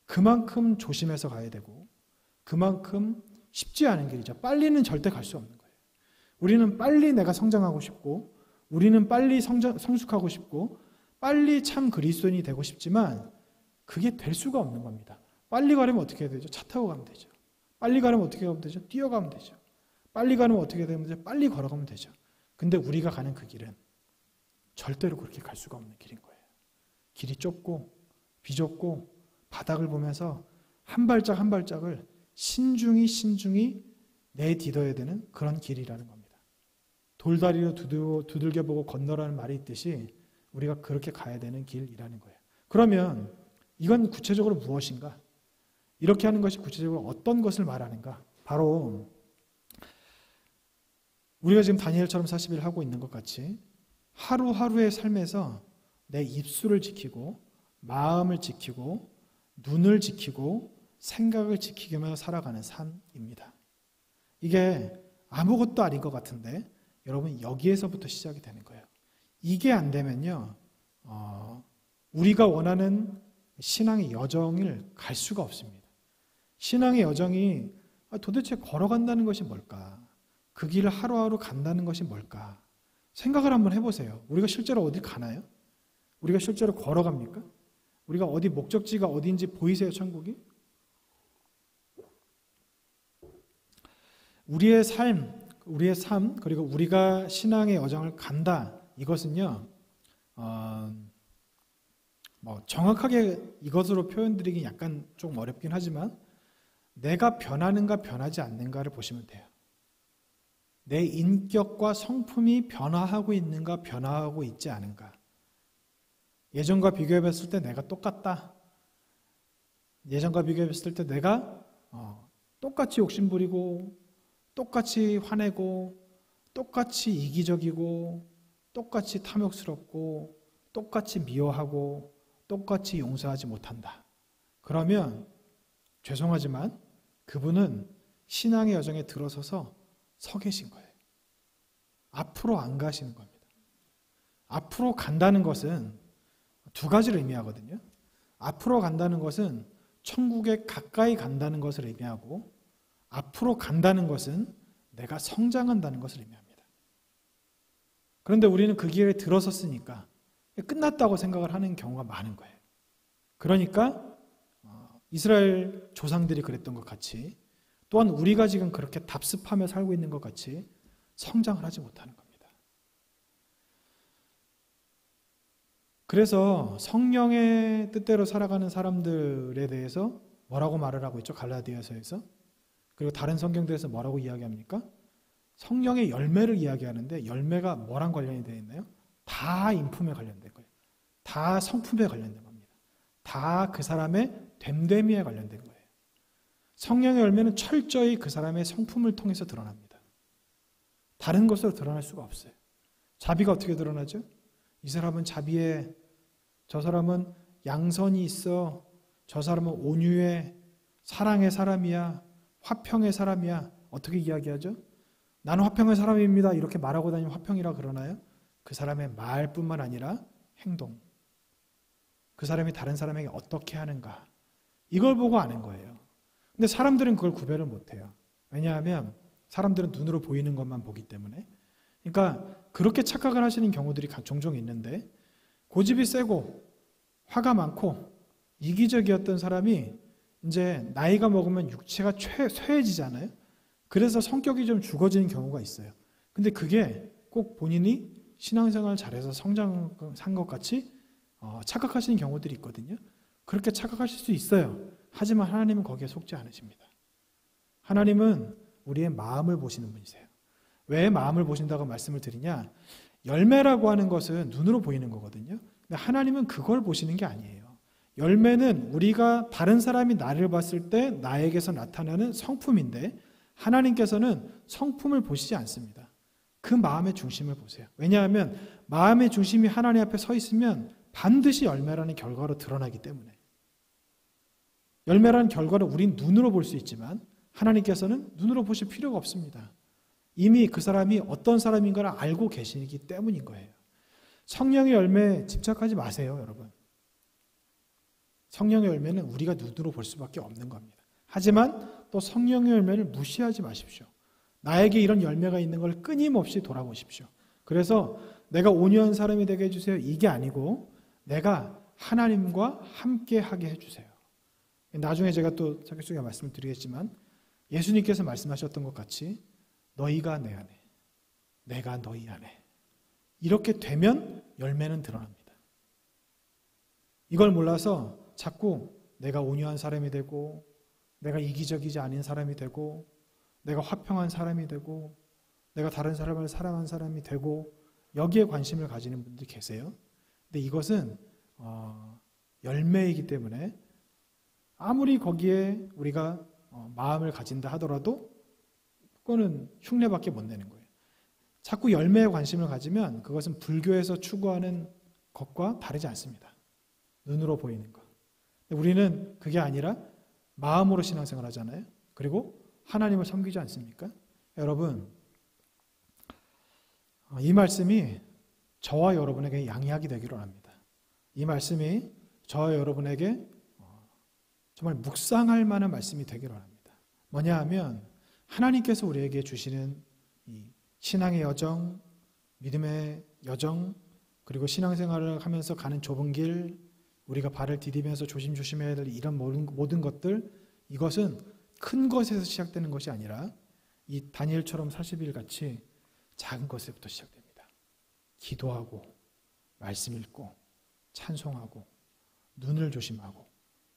그만큼 조심해서 가야 되고 그만큼 쉽지 않은 길이죠. 빨리는 절대 갈 수 없는 거예요. 우리는 빨리 내가 성장하고 싶고 우리는 빨리 성숙하고 싶고 빨리 참 그리스도인이 되고 싶지만 그게 될 수가 없는 겁니다. 빨리 가려면 어떻게 해야 되죠? 차 타고 가면 되죠. 빨리 가려면 어떻게 하면 되죠? 뛰어가면 되죠. 빨리 가려면 어떻게 되면 되죠? 빨리 걸어가면 되죠. 근데 우리가 가는 그 길은 절대로 그렇게 갈 수가 없는 길인 거예요. 길이 좁고 비좁고 바닥을 보면서 한 발짝 한 발짝을 신중히 내딛어야 되는 그런 길이라는 겁니다. 돌다리로 두들겨보고 건너라는 말이 있듯이 우리가 그렇게 가야 되는 길이라는 거예요. 그러면 이건 구체적으로 무엇인가? 이렇게 하는 것이 구체적으로 어떤 것을 말하는가? 바로 우리가 지금 다니엘처럼 40일 하고 있는 것 같이 하루하루의 삶에서 내 입술을 지키고 마음을 지키고 눈을 지키고 생각을 지키며 살아가는 삶입니다. 이게 아무것도 아닌 것 같은데 여러분 여기에서부터 시작이 되는 거예요. 이게 안 되면요 우리가 원하는 신앙의 여정을 갈 수가 없습니다. 신앙의 여정이 도대체 걸어간다는 것이 뭘까? 그 길을 하루하루 간다는 것이 뭘까? 생각을 한번 해보세요. 우리가 실제로 어디 가나요? 우리가 실제로 걸어갑니까? 우리가 어디 목적지가 어디인지 보이세요, 천국이? 우리의 삶 그리고 우리가 신앙의 여정을 간다. 이것은요 정확하게 이것으로 표현드리기 약간 좀 어렵긴 하지만 내가 변하는가 변하지 않는가를 보시면 돼요. 내 인격과 성품이 변화하고 있는가 변화하고 있지 않은가. 예전과 비교해봤을 때 내가 똑같다. 예전과 비교해봤을 때 내가 똑같이 욕심부리고 똑같이 화내고 똑같이 이기적이고 똑같이 탐욕스럽고 똑같이 미워하고 똑같이 용서하지 못한다. 그러면 죄송하지만 그분은 신앙의 여정에 들어서서 서 계신 거예요. 앞으로 안 가시는 겁니다. 앞으로 간다는 것은 두 가지를 의미하거든요. 앞으로 간다는 것은 천국에 가까이 간다는 것을 의미하고, 앞으로 간다는 것은 내가 성장한다는 것을 의미합니다. 그런데 우리는 그 길에 들어섰으니까 끝났다고 생각을 하는 경우가 많은 거예요. 그러니까 이스라엘 조상들이 그랬던 것 같이, 또한 우리가 지금 그렇게 답습하며 살고 있는 것 같이 성장을 하지 못하는 겁니다. 그래서 성령의 뜻대로 살아가는 사람들에 대해서 뭐라고 말을 하고 있죠? 갈라디아서에서. 그리고 다른 성경들에서 뭐라고 이야기합니까? 성령의 열매를 이야기하는데, 열매가 뭐랑 관련이 되어 있나요? 다 인품에 관련된 거예요. 다 성품에 관련된 겁니다. 다 그 사람의 됨됨이에 관련된 거예요. 성령의 열매는 철저히 그 사람의 성품을 통해서 드러납니다. 다른 것으로 드러날 수가 없어요. 자비가 어떻게 드러나죠? 이 사람은 자비해, 저 사람은 양선이 있어, 저 사람은 온유해, 사랑의 사람이야, 화평의 사람이야. 어떻게 이야기하죠? 나는 화평의 사람입니다. 이렇게 말하고 다니면 화평이라 그러나요? 그 사람의 말뿐만 아니라 행동, 그 사람이 다른 사람에게 어떻게 하는가, 이걸 보고 아는 거예요. 근데 사람들은 그걸 구별을 못해요. 왜냐하면 사람들은 눈으로 보이는 것만 보기 때문에. 그러니까 그렇게 착각을 하시는 경우들이 종종 있는데, 고집이 세고 화가 많고 이기적이었던 사람이 이제 나이가 먹으면 육체가 쇠해지잖아요. 그래서 성격이 좀 죽어지는 경우가 있어요. 근데 그게 꼭 본인이 신앙생활 잘해서 성장한 것 같이 착각하시는 경우들이 있거든요. 그렇게 착각하실 수 있어요. 하지만 하나님은 거기에 속지 않으십니다. 하나님은 우리의 마음을 보시는 분이세요. 왜 마음을 보신다고 말씀을 드리냐? 열매라고 하는 것은 눈으로 보이는 거거든요. 근데 하나님은 그걸 보시는 게 아니에요. 열매는 우리가 다른 사람이 나를 봤을 때 나에게서 나타나는 성품인데, 하나님께서는 성품을 보시지 않습니다. 그 마음의 중심을 보세요. 왜냐하면 마음의 중심이 하나님 앞에 서 있으면 반드시 열매라는 결과로 드러나기 때문에. 열매라는 결과를 우린 눈으로 볼 수 있지만 하나님께서는 눈으로 보실 필요가 없습니다. 이미 그 사람이 어떤 사람인가를 알고 계시기 때문인 거예요. 성령의 열매에 집착하지 마세요, 여러분. 성령의 열매는 우리가 눈으로 볼 수밖에 없는 겁니다. 하지만 또 성령의 열매를 무시하지 마십시오. 나에게 이런 열매가 있는 걸 끊임없이 돌아보십시오. 그래서 내가 온유한 사람이 되게 해주세요, 이게 아니고 내가 하나님과 함께 하게 해주세요. 나중에 제가 또 설교 중에 말씀을 드리겠지만, 예수님께서 말씀하셨던 것 같이 너희가 내 안에, 내가 너희 안에, 이렇게 되면 열매는 드러납니다. 이걸 몰라서 자꾸 내가 온유한 사람이 되고, 내가 이기적이지 않은 사람이 되고, 내가 화평한 사람이 되고, 내가 다른 사람을 사랑한 사람이 되고, 여기에 관심을 가지는 분들이 계세요. 근데 이것은 열매이기 때문에 아무리 거기에 우리가 마음을 가진다 하더라도 그거는 흉내밖에 못 내는 거예요. 자꾸 열매에 관심을 가지면 그것은 불교에서 추구하는 것과 다르지 않습니다. 눈으로 보이는 것. 우리는 그게 아니라 마음으로 신앙생활 하잖아요. 그리고 하나님을 섬기지 않습니까? 여러분, 이 말씀이 저와 여러분에게 양약이 되기를 원합니다. 이 말씀이 저와 여러분에게 정말 묵상할 만한 말씀이 되기를 원합니다. 뭐냐 하면 하나님께서 우리에게 주시는 이 신앙의 여정, 믿음의 여정, 그리고 신앙생활을 하면서 가는 좁은 길, 우리가 발을 디디면서 조심조심해야 될 이런 모든 것들, 이것은 큰 것에서 시작되는 것이 아니라 이 다니엘처럼 40일 같이 작은 것에부터 시작됩니다. 기도하고, 말씀 읽고, 찬송하고, 눈을 조심하고,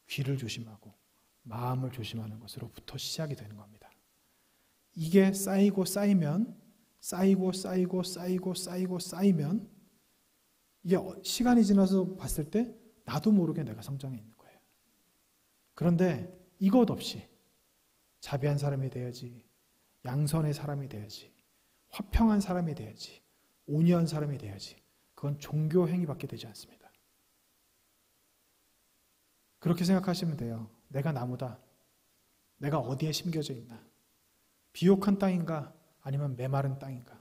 귀를 조심하고, 마음을 조심하는 것으로부터 시작이 되는 겁니다. 이게 쌓이고 쌓이면, 쌓이면 이게 시간이 지나서 봤을 때 나도 모르게 내가 성장해 있는 거예요. 그런데 이것 없이 자비한 사람이 돼야지, 양선의 사람이 돼야지. 화평한 사람이 돼야지. 온유한 사람이 돼야지. 그건 종교 행위밖에 되지 않습니다. 그렇게 생각하시면 돼요. 내가 나무다. 내가 어디에 심겨져 있나? 비옥한 땅인가? 아니면 메마른 땅인가?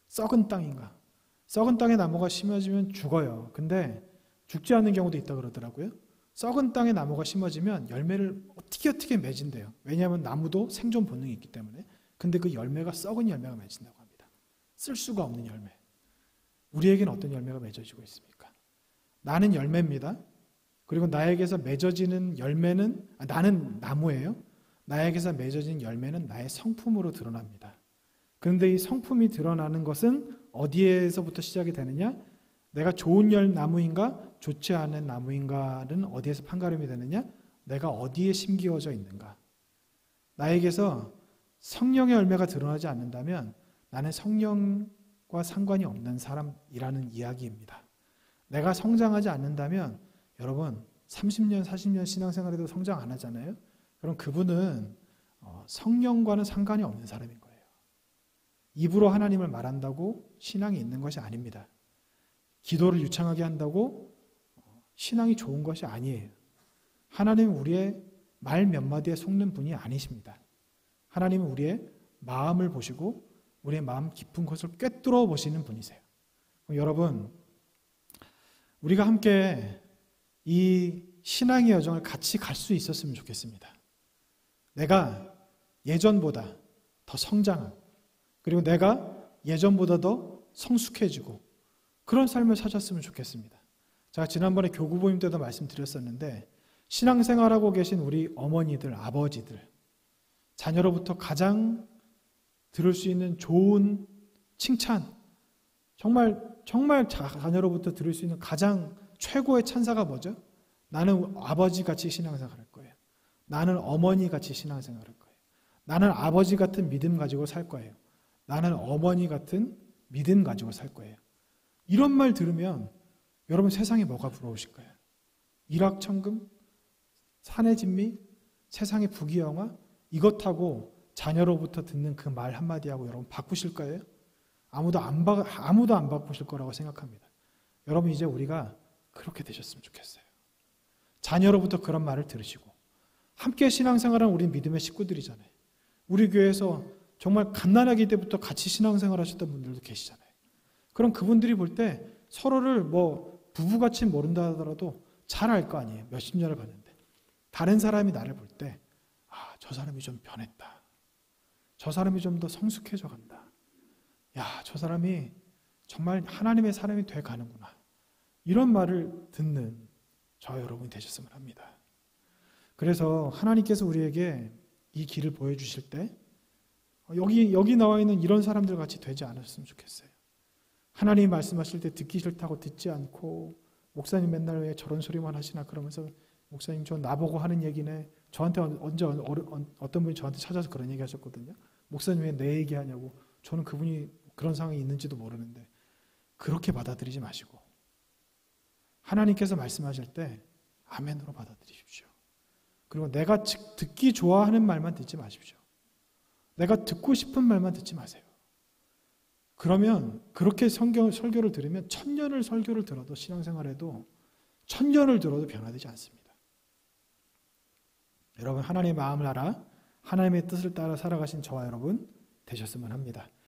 썩은 땅인가? 썩은 땅에 나무가 심어지면 죽어요. 근데 죽지 않는 경우도 있다 그러더라고요. 썩은 땅에 나무가 심어지면 열매를 어떻게 맺은대요. 왜냐하면 나무도 생존 본능이 있기 때문에. 근데 그 열매가 썩은 열매가 맺힌다고 합니다. 쓸 수가 없는 열매. 우리에게는 어떤 열매가 맺어지고 있습니까? 나는 열매입니다. 그리고 나에게서 맺어지는 열매는 나는 나무예요. 나에게서 맺어진 열매는 나의 성품으로 드러납니다. 그런데 이 성품이 드러나는 것은 어디에서부터 시작이 되느냐? 내가 좋은 나무인가 좋지 않은 나무인가는 어디에서 판가름이 되느냐? 내가 어디에 심기어져 있는가? 나에게서 성령의 열매가 드러나지 않는다면 나는 성령과 상관이 없는 사람이라는 이야기입니다. 내가 성장하지 않는다면 여러분 30년, 40년 신앙생활에도 성장 안 하잖아요. 그럼 그분은 성령과는 상관이 없는 사람인 거예요. 입으로 하나님을 말한다고 신앙이 있는 것이 아닙니다. 기도를 유창하게 한다고 신앙이 좋은 것이 아니에요. 하나님은 우리의 말 몇 마디에 속는 분이 아니십니다. 하나님은 우리의 마음을 보시고 우리의 마음 깊은 곳을 꿰뚫어 보시는 분이세요. 여러분, 우리가 함께 이 신앙의 여정을 같이 갈 수 있었으면 좋겠습니다. 내가 예전보다 더 성장하고 그리고 내가 예전보다 더 성숙해지고 그런 삶을 사셨으면 좋겠습니다. 제가 지난번에 교구 모임 때도 말씀드렸었는데 신앙생활하고 계신 우리 어머니들, 아버지들 자녀로부터 가장 들을 수 있는 좋은 칭찬 정말 자녀로부터 들을 수 있는 가장 최고의 찬사가 뭐죠? 나는 아버지같이 신앙생활 할 거예요. 나는 어머니같이 신앙생활 할 거예요. 나는 아버지 같은 믿음 가지고 살 거예요. 나는 어머니 같은 믿음 가지고 살 거예요. 이런 말 들으면 여러분 세상에 뭐가 부러우실까요? 일확천금, 산의 진미, 세상의 부귀영화 이것하고 자녀로부터 듣는 그 말 한마디하고 여러분 바꾸실 거예요? 아무도 안 바꾸실 거라고 생각합니다. 여러분 이제 우리가 그렇게 되셨으면 좋겠어요. 자녀로부터 그런 말을 들으시고 함께 신앙생활한 우리 믿음의 식구들이잖아요. 우리 교회에서 정말 갓난아기 때부터 같이 신앙생활 하셨던 분들도 계시잖아요. 그럼 그분들이 볼 때 서로를 부부같이 모른다 하더라도 잘 알 거 아니에요. 몇십 년을 봤는데. 다른 사람이 나를 볼 때 저 사람이 좀 변했다. 저 사람이 좀 더 성숙해져 간다. 저 사람이 정말 하나님의 사람이 돼 가는구나. 이런 말을 듣는 저 여러분이 되셨으면 합니다. 그래서 하나님께서 우리에게 이 길을 보여주실 때 여기 나와 있는 이런 사람들 같이 되지 않았으면 좋겠어요. 하나님이 말씀하실 때 듣기 싫다고 듣지 않고 목사님 맨날 왜 저런 소리만 하시나 그러면서 목사님 저 나보고 하는 얘기네. 저한테 언제 어떤 분이 저한테 찾아서 그런 얘기 하셨거든요. 목사님 왜 내 얘기하냐고. 저는 그분이 그런 상황이 있는지도 모르는데 그렇게 받아들이지 마시고 하나님께서 말씀하실 때 아멘으로 받아들이십시오. 그리고 내가 듣기 좋아하는 말만 듣지 마십시오. 내가 듣고 싶은 말만 듣지 마세요. 그러면 그렇게 설교를 들으면 1000년을 설교를 들어도 신앙생활에도 1000년을 들어도 변화되지 않습니다. 여러분 하나님의 마음을 알아 하나님의 뜻을 따라 살아가신 저와 여러분 되셨으면 합니다.